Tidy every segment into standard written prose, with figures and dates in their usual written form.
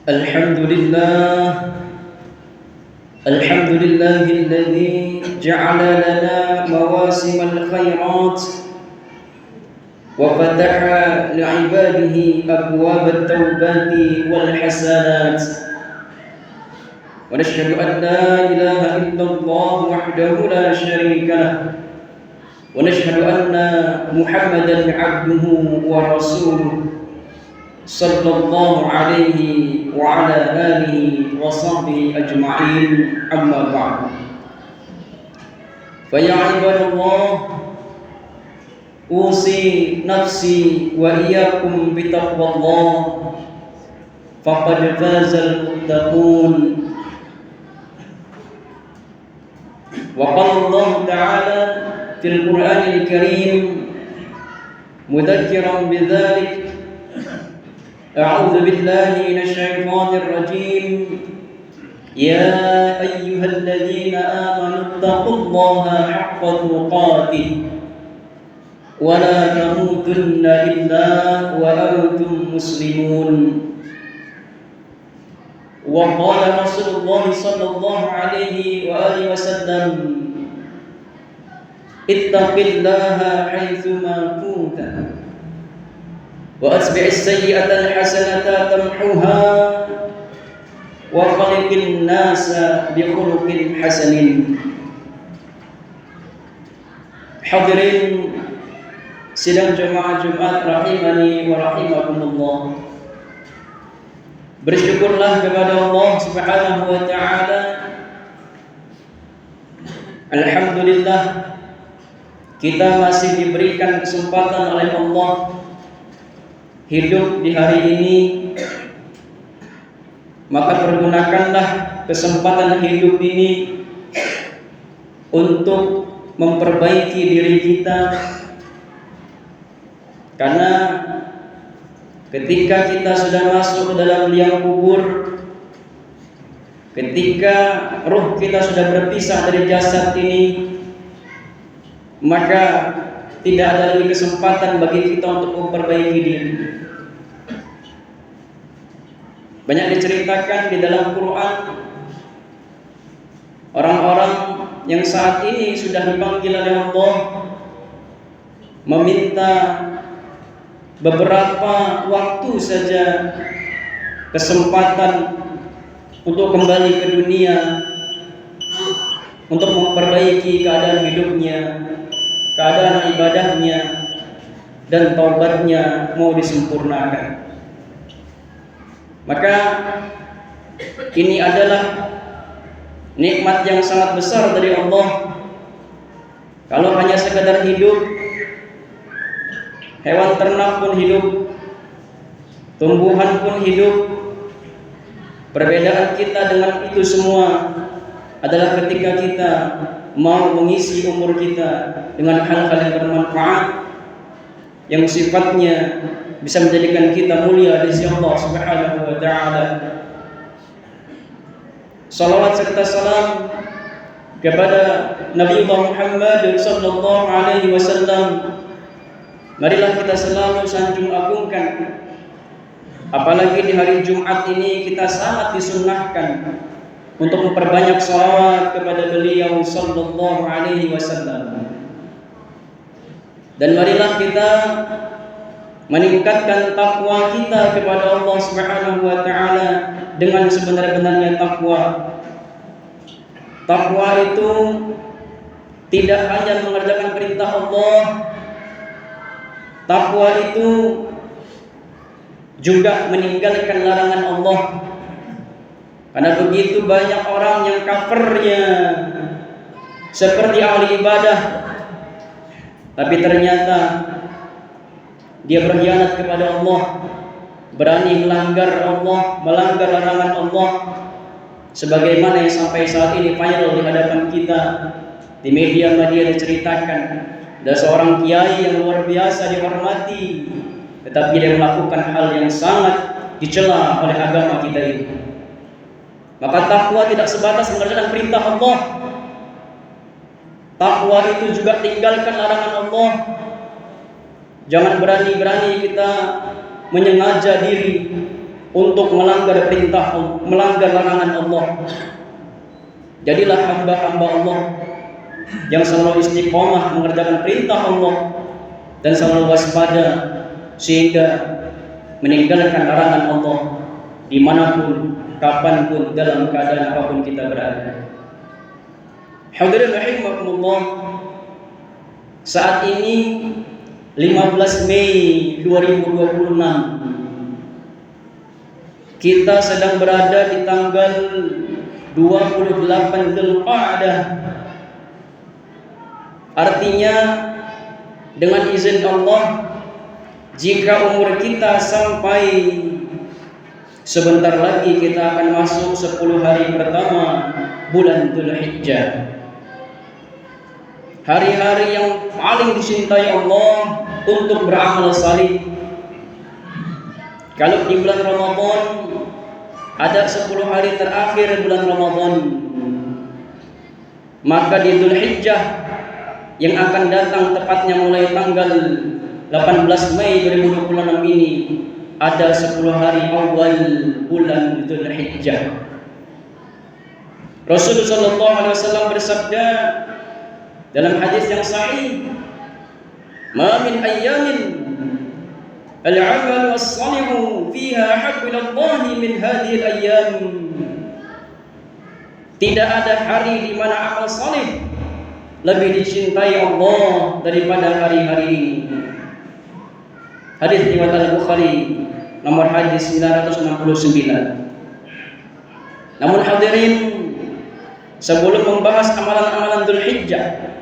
الحمد لله الحمد لله الذي جعل لنا مواسم الخيرات وفتح لعباده أبواب التوبات والحسنات ونشهد أن لا إله إلا الله وحده لا شريك له ونشهد أن محمدا عبده ورسوله صلى الله عليه وعلى آله وصحبه أجمعين أما بعد فيا عباد الله أوصي نفسي وإياكم بتقوى الله فقد فاز المتقون وقال الله تعالى في القرآن الكريم مذكرا بذلك أعوذ بالله من الشيطان الرجيم يا أيها الذين آمنوا اتقوا الله حق تقاته ولا تموتن إلا وأنتم مسلمون وقال رسول الله صلى الله عليه وآله وسلم اتق الله حيثما كنت وأتبع السيئة الحسنة تمحوها وخلق الناس بخلق حسن. Hadirin sidang jemaah Jumat rahimani wa rahimakumullah. Bersyukurlah kepada Allah Subhanahu wa taala. Alhamdulillah kita masih diberikan kesempatan oleh Allah hidup di hari ini, maka pergunakanlah kesempatan hidup ini untuk memperbaiki diri kita, karena ketika kita sudah masuk ke dalam liang kubur, ketika ruh kita sudah berpisah dari jasad ini, maka tidak ada lagi kesempatan bagi kita untuk memperbaiki diri. Banyak diceritakan di dalam Quran orang-orang yang saat ini sudah dipanggil oleh Allah meminta beberapa waktu saja kesempatan untuk kembali ke dunia, untuk memperbaiki keadaan hidupnya, keadaan ibadahnya, dan taubatnya mau disempurnakan. Maka ini adalah nikmat yang sangat besar dari Allah. Kalau hanya sekadar hidup, hewan ternak pun hidup, tumbuhan pun hidup. Perbedaan kita dengan itu semua adalah ketika kita mau mengisi umur kita dengan hal-hal yang bermanfaat, yang sifatnya bisa menjadikan kita mulia di sisi Allah Subhanahu wa taala. Salawat serta salam kepada Nabi Muhammad sallallahu alaihi wasallam. Marilah kita selalu sanjung agungkan. Apalagi di hari Jumat ini kita sangat disunnahkan untuk memperbanyak salawat kepada beliau sallallahu alaihi wasallam. Dan marilah kita meningkatkan takwa kita kepada Allah Subhanahu wa taala dengan sebenar-benarnya takwa. Takwa itu tidak hanya mengerjakan perintah Allah. Takwa itu juga meninggalkan larangan Allah. Karena begitu banyak orang yang kafirnya seperti ahli ibadah, tapi ternyata dia berkhianat kepada Allah, berani melanggar Allah, melanggar larangan Allah, sebagaimana yang sampai saat ini viral di hadapan kita di media-media diceritakan. Ada seorang kiai yang luar biasa dihormati, tetapi dia melakukan hal yang sangat dicela oleh agama kita ini. Maka takwa tidak sebatas mengerjakan perintah Allah. Takwa itu juga tinggalkan larangan Allah. Jangan berani-berani kita menyengaja diri untuk melanggar perintah, melanggar larangan Allah. Jadilah hamba-hamba Allah yang selalu istiqomah mengerjakan perintah Allah dan selalu waspada sehingga meninggalkan larangan Allah dimanapun, kapanpun, dalam keadaan apapun kita berada. Hadirin rahimakumullah, saat ini 15 Mei 2026, kita sedang berada di tanggal 28 Dzulqa'dah. Artinya dengan izin Allah, jika umur kita sampai sebentar lagi, kita akan masuk 10 hari pertama bulan Dzulhijjah. Hari-hari yang paling dicintai Allah untuk beramal salih. Kalau di bulan Ramadan ada 10 hari terakhir bulan Ramadan, maka di Dzulhijjah yang akan datang tepatnya mulai tanggal 18 Mei 2026 ini ada 10 hari awal bulan Dzulhijjah. Rasulullah sallallahu alaihi wasallam bersabda dalam hadis yang sahih, "Ma min ayyamin al-'amalu as-salihu fiha habbu ila Allah min hadhihi al-ayyam." Tidak ada hari di mana amal saleh lebih dicintai Allah daripada hari-hari ini. Hadis riwayat Al-Bukhari nomor hadis 969. Namun hadirin, sebelum membahas amalan-amalan Dzulhijjah,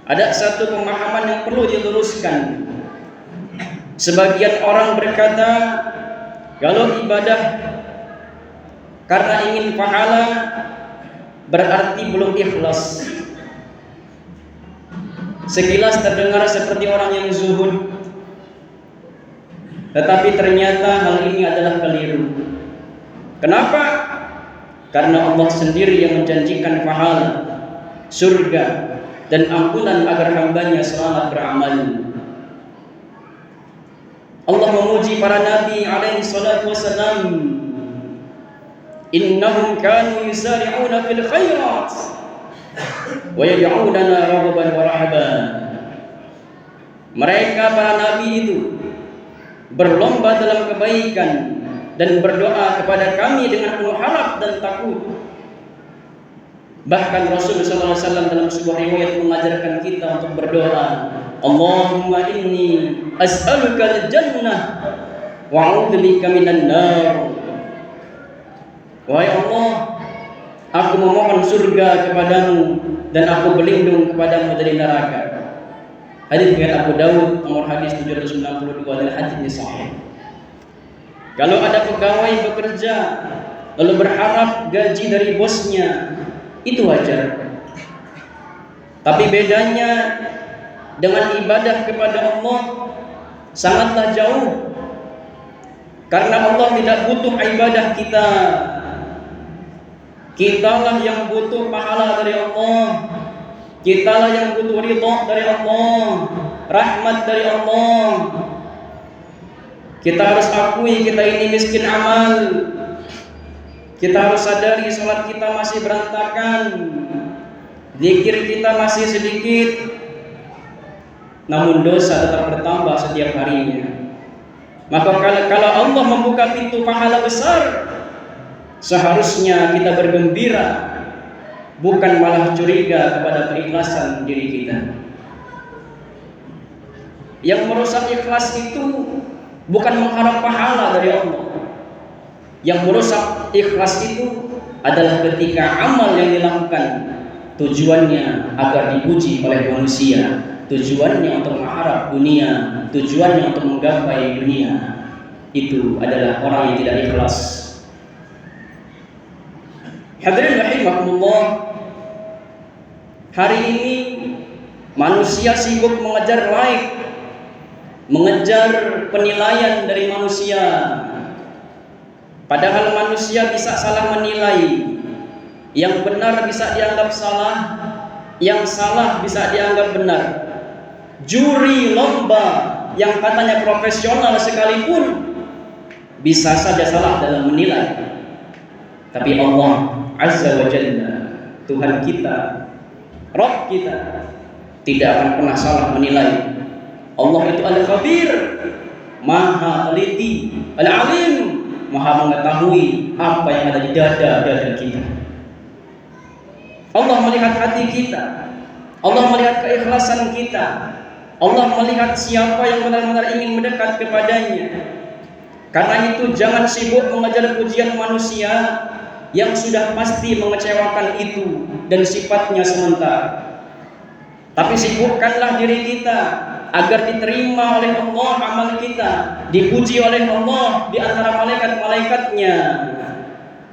ada satu pemahaman yang perlu diluruskan. Sebagian orang berkata, kalau ibadah karena ingin pahala berarti belum ikhlas. Sekilas terdengar seperti orang yang zuhud, tetapi ternyata hal ini adalah keliru. Kenapa? Karena Allah sendiri yang menjanjikan pahala, surga, dan ampunan agar hambanya selamat beramal. Allah memuji para nabi alaihi salatu wassalam, innahum kanu yusari'una fil khairat wa yad'unana raghaban wa rahaban. Mereka para nabi itu berlomba dalam kebaikan dan berdoa kepada kami dengan penuh harap dan takut. Bahkan Rasulullah SAW dalam sebuah riwayat mengajarkan kita untuk berdoa, Allahumma inni as'aluka al-jannah wa a'udzubika minan nar. Wahai Allah, aku memohon surga kepadamu dan aku berlindung kepadamu dari neraka. Hadis riwayat Abu Dawud nomor hadis 792 dan hadisnya sahih. Kalau ada pegawai bekerja lalu berharap gaji dari bosnya, itu wajar. Tapi bedanya dengan ibadah kepada Allah sangatlah jauh. Karena Allah tidak butuh ibadah kita. Kitalah yang butuh pahala dari Allah. Kitalah yang butuh ridha dari Allah, rahmat dari Allah. Kita harus akui kita ini miskin amal. Kita harus sadari sholat kita masih berantakan, zikir kita masih sedikit, namun dosa tetap bertambah setiap harinya. Maka kalau Allah membuka pintu pahala besar, seharusnya kita bergembira, bukan malah curiga kepada keikhlasan diri kita. Yang merusak ikhlas itu bukan mengharap pahala dari Allah. Yang merusak ikhlas itu adalah ketika amal yang dilakukan tujuannya agar dipuji oleh manusia, tujuannya untuk mengharap dunia, tujuannya untuk menggapai dunia. Itu adalah orang yang tidak ikhlas. Hadirin rahimakumullah, hari ini manusia sibuk mengejar like, mengejar penilaian dari manusia. Padahal manusia bisa salah menilai. Yang benar bisa dianggap salah, yang salah bisa dianggap benar. Juri lomba yang katanya profesional sekalipun bisa saja salah dalam menilai, tapi Allah Azza wa Jalla, Tuhan kita, Rabb kita, tidak akan pernah salah menilai. Allah itu Al-Khabir, Maha teliti, Al-Alim, Maha mengetahui apa yang ada di dada kita. Allah melihat hati kita, Allah melihat keikhlasan kita, Allah melihat siapa yang benar-benar ingin mendekat kepadanya. Karena itu jangan sibuk mengejar pujian manusia yang sudah pasti mengecewakan itu dan sifatnya sementara. Tapi sibukkanlah diri kita agar diterima oleh Allah amal kita, dipuji oleh Allah di antara malaikat-malaikatnya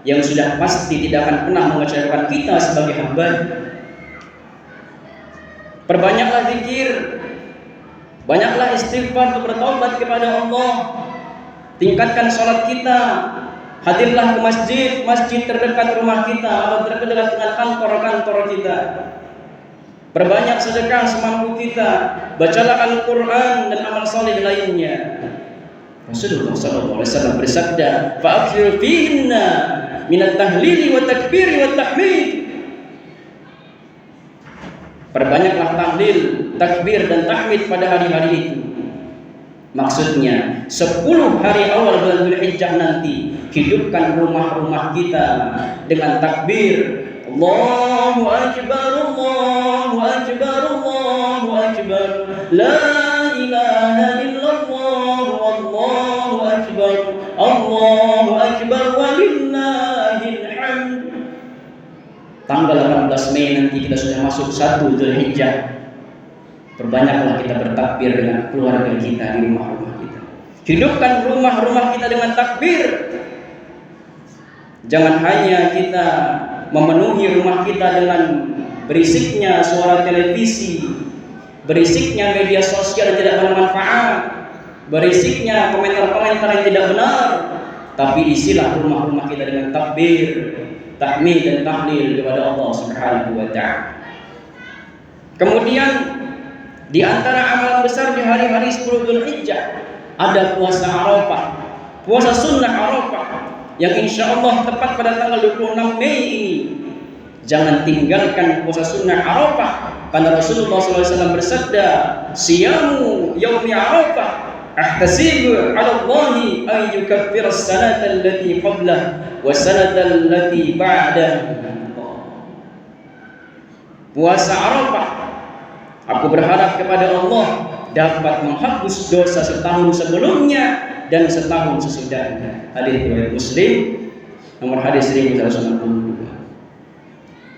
yang sudah pasti tidak akan pernah mengecewakan kita sebagai hamba. Perbanyaklah zikir, banyaklah istighfar untuk bertaubat kepada Allah. Tingkatkan salat kita, hadirlah ke masjid terdekat rumah kita atau terdekat dengan kantor-kantor kita. Perbanyak sedekah semampu kita, bacalah Al-Quran dan amal saleh lainnya. Rasulullah SAW bersabda, "Fa'akshiru fihinna minat tahlili wa takbiri wa tahmid." Perbanyaklah tahlil, takbir dan tahmid pada hari-hari itu. Maksudnya 10 hari awal bulan Dzulhijjah nanti, hidupkan rumah-rumah kita dengan takbir, Allahu Akbar, Allahu Akbar, Allahu Akbar, La ilaha illallah, Allahu Akbar, Allahu Akbar, walillahil hamd. Tanggal 18 Mei nanti kita sudah masuk 1 Dzulhijjah. Perbanyaklah kita bertakbir dengan keluarga kita di rumah-rumah kita. Hidupkan rumah-rumah kita dengan takbir. Jangan hanya kita memenuhi rumah kita dengan berisiknya suara televisi, berisiknya media sosial yang tidak bermanfaat, berisiknya komentar-komentar yang tidak benar, tapi isilah rumah-rumah kita dengan takbir, tahmid dan tahlil kepada Allah Subhanahu wa taala. Kemudian di antara amalan besar di hari-hari 10 Dzulhijjah ada puasa Arafah, puasa sunnah Arafah yang insya Allah tepat pada tanggal 26 Mei ini. Jangan tinggalkan puasa sunnah Arafah, karena Rasulullah SAW bersabda, "Siyamu yaumi Arafah ahtasibu 'ala Allahi an yukaffira as-sanata allati qablah wa sanata allati ba'dah." Puasa Arafah, aku berharap kepada Allah dapat menghapus dosa setahun sebelumnya dan setahun sesudahnya. Hadis riwayat Muslim nomor hadis 1162.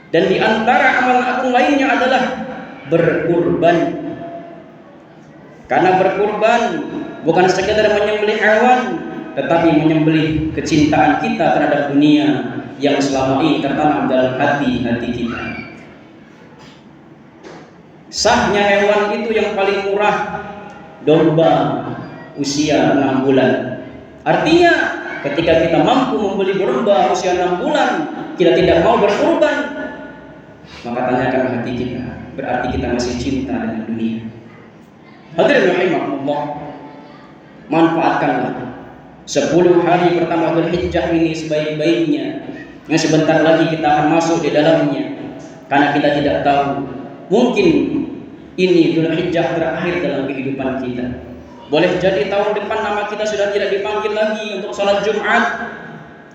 Dan di antara amalan agung lainnya adalah berkurban. Karena berkurban bukan sekedar menyembelih hewan, tetapi menyembelih kecintaan kita terhadap dunia yang selama ini tertanam dalam hati-hati kita. Sahnya hewan itu yang paling murah, domba usia 6 bulan. Artinya ketika kita mampu membeli domba usia 6 bulan, kita tidak mau berkurban, maka tanyakan hati kita, berarti kita masih cinta dengan dunia. Hadirin rahimakumullah, manfaatkanlah 10 hari pertama Dzulhijjah ini sebaik-baiknya, yang sebentar lagi kita akan masuk di dalamnya. Karena kita tidak tahu, mungkin ini Dzulhijjah terakhir dalam kehidupan kita. Boleh jadi tahun depan nama kita sudah tidak dipanggil lagi untuk salat Jumat.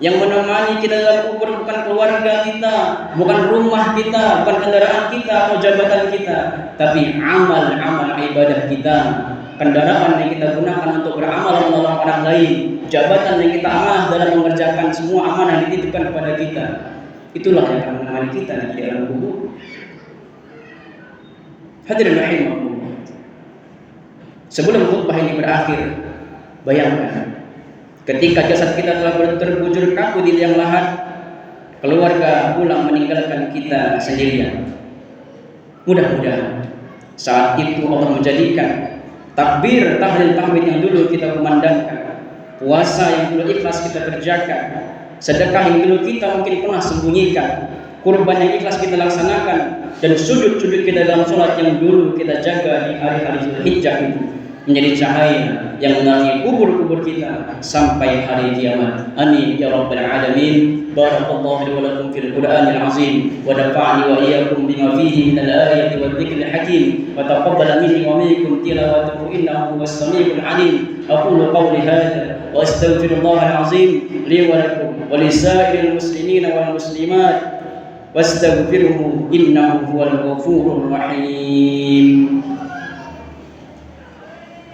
Yang menemani kita dalam kubur bukan keluarga kita, bukan rumah kita, bukan kendaraan kita atau jabatan kita, tapi amal-amal ibadah kita, kendaraan yang kita gunakan untuk beramal menolong orang lain, jabatan yang kita amanah dalam mengerjakan semua amanah yang dititipkan kepada kita. Itulah yang akan menemani kita di dalam kubur. Hadirin rahimakumullah, sebelum khutbah ini berakhir, bayangkan ketika jasad kita telah terbujur kaku di liang lahat, keluarga pulang meninggalkan kita sendirian. Mudah-mudahan saat itu Allah menjadikan takbir, tahlil, tahmid yang dulu kita kumandangkan, puasa yang dulu ikhlas kita kerjakan, sedekah yang dulu kita mungkin pernah sembunyikan, kurban yang ikhlas kita laksanakan, dan sujud-sujud kita dalam sholat yang dulu kita jaga di hari-hari Dzulhijjah itu, menjadi cahaya yang menerangi kubur-kubur kita sampai hari kiamat. Amin ya rabbal alamin. Barakallahu li wa lakum fil Qur'anil azim wa nafa'ani wa iyyakum bima fihi minal ayati wadh dhikril hakim wa taqabbala minni wa minkum tilawatahu innahu huwas samiul alim. Aqulu qawli hadha wa astaghfirullahal azim li wa lakum wa lisa'iril muslimina wal muslimat wastaghfiruhu innahu huwal ghafurur rahim.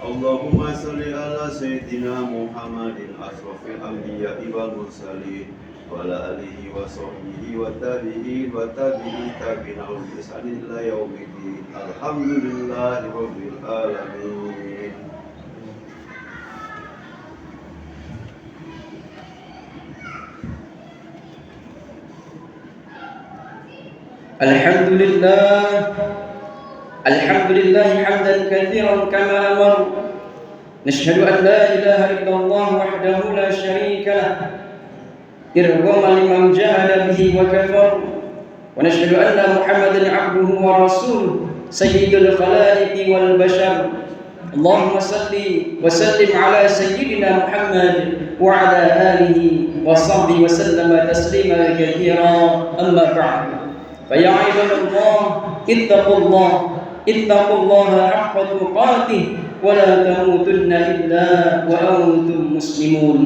Allahumma salli ala sayyidina Muhammadin asrafil anbiya'i wal mursalin wa ala alihi wa sahbihi wa tabi'in wa tabi'i tabi'in bi ihsanin ila yaumiddin. Alhamdulillahi rabbil alamin. Alhamdulillah hamdan katsiran kama amar. Nashhadu an la ilaha illallah wahdahu la syarika lah irghaman liman jahada bihi wa kafar. Wa nashhadu anna Muhammadan 'abduhu wa rasuluh sayyidul khalaiqi wal bashar. Allahumma salli wa sallim ala sayyidina Muhammad wa ala alihi wa sahbihi wa sallama taslima katsira. Amma ba'd. فيا عباد الله اتقوا الله حق تقاته ولا تموتن إلا وأنتم مسلمون.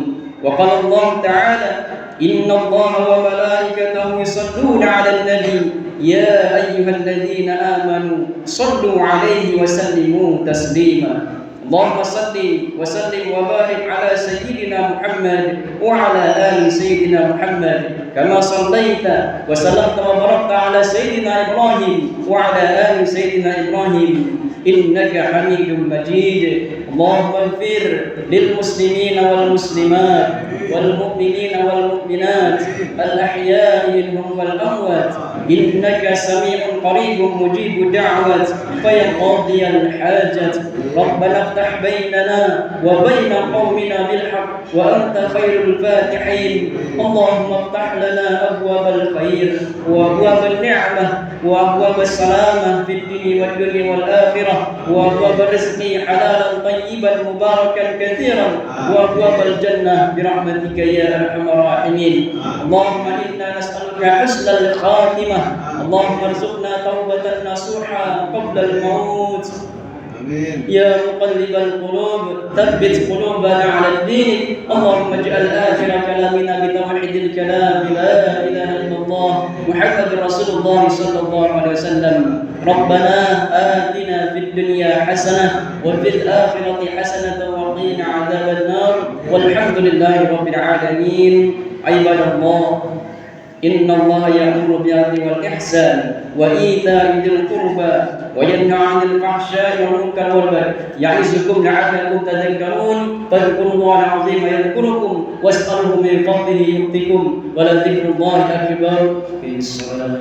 وقال الله تعالى إن الله وملائكته يصلون على النبي يا أيها الذين آمنوا صلوا عليه وسلموا تسليما. اللهم صل وسلم وبارك على سيدنا محمد وعلى آل سيدنا محمد كما صليت وسلمت وباركت على سيدنا إبراهيم وعلى آل سيدنا إبراهيم إنك حميد مجيد. اللهم اغفر للمسلمين والمسلمات والمؤمنين والمؤمنات الأحياء منهم والأموات إنك سميع قريب مجيب دعوة فيا قاضي الحاجة. ربنا افتح بيننا وبين قومنا بالحق وأنت خير الفاتحين. اللهم افتح لنا أبواب الخير وأبواب النعمة وأبواب السلامة في الدين والدنيا والآخرة وأبواب الرزق حلالا طيبا مباركا كثيرا وأبواب الجنة برحمتك يا أرحم الراحمين. اللهم إنا نسألك حسن الخاتمة. اللهم ارزقنا توبة نصوحا قبل الموت. يا مقلب القلوب ثبت قلوبنا على الدين. اللهم اجعل آخر كلامنا بتوحيد الكلام لا إله إلا الله محمد رسول الله صلى الله عليه وسلم. ربنا آتنا في الدنيا حسنة وفي الآخرة حسنة وقنا عذاب النار والحمد لله رب العالمين. عباد الله إن الله يأمر بالعدل والإحسان وإيتاء ذي القربى وينهى عن الفحشاء والمنكر والبغي يعظكم لعلكم تذكرون. فاذكروا الله العظيم يذكركم واسألوه من فضله يؤتكم ولذكر الله أكبر. في الصلاة